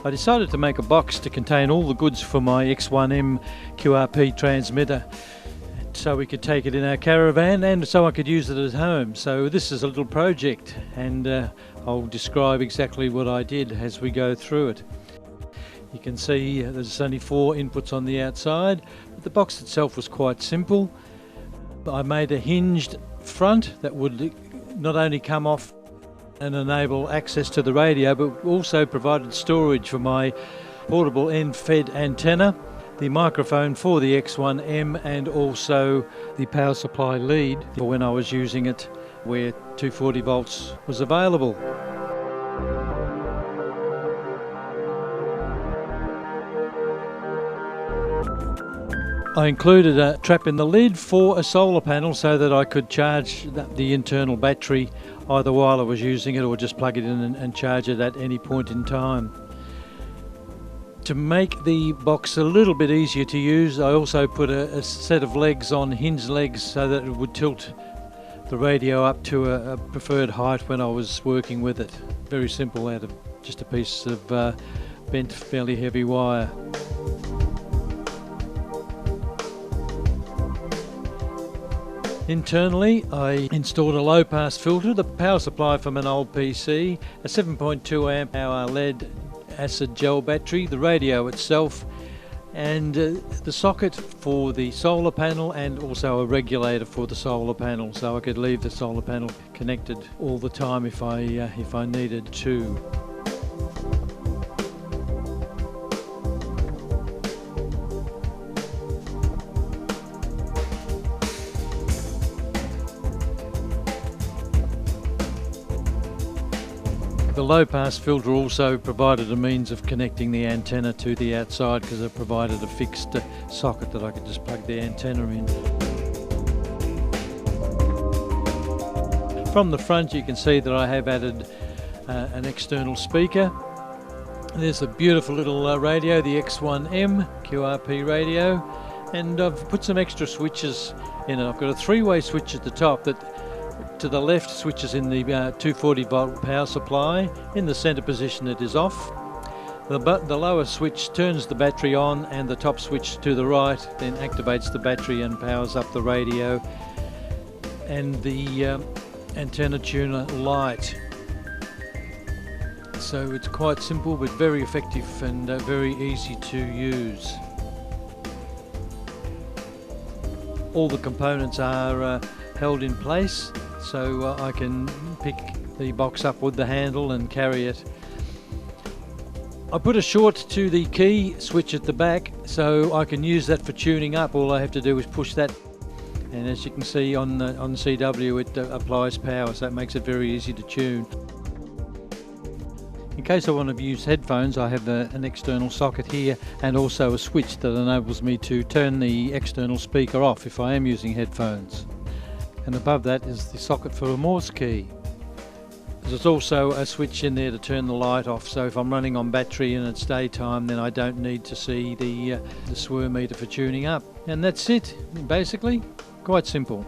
I decided to make a box to contain all the goods for my X1M QRP transmitter, so we could take it in our caravan and so I could use it at home. So this is a little project, and I'll describe exactly what I did as we go through it. You can see there's only 4 inputs on the outside, but the box itself was quite simple. I made a hinged front that would not only come off and enable access to the radio, but also provided storage for my portable end-fed antenna, the microphone for the X1M, and also the power supply lead for when I was using it where 240 volts was available. I included a trap in the lid for a solar panel so that I could charge the internal battery either while I was using it or just plug it in and charge it at any point in time. To make the box a little bit easier to use, I also put a set of legs on, hinged legs, so that it would tilt the radio up to a preferred height when I was working with it. Very simple, out of just a piece of bent, fairly heavy wire. Internally, I installed a low-pass filter, the power supply from an old PC, a 7.2 amp hour lead acid gel battery, the radio itself, and the socket for the solar panel, and also a regulator for the solar panel, so I could leave the solar panel connected all the time if I needed to. The low-pass filter also provided a means of connecting the antenna to the outside, because it provided a fixed socket that I could just plug the antenna in. From the front you can see that I have added an external speaker. There's a beautiful little radio, the X1M QRP radio, and I've put some extra switches in it. I've got a 3-way switch at the top that to the left switches in the 240 volt power supply. In the center position it is off. The lower switch turns the battery on, and the top switch to the right then activates the battery and powers up the radio and the antenna tuner light. So it's quite simple but very effective and very easy to use. All the components are held in place, so I can pick the box up with the handle and carry it. I put a short to the key switch at the back, so I can use that for tuning up. All I have to do is push that, and as you can see on CW it applies power, so that makes it very easy to tune. In case I want to use headphones, I have an external socket here and also a switch that enables me to turn the external speaker off if I am using headphones. And above that is the socket for a Morse key. There's also a switch in there to turn the light off, so if I'm running on battery and it's daytime, then I don't need to see the swirl meter for tuning up. And that's it, basically. Quite simple.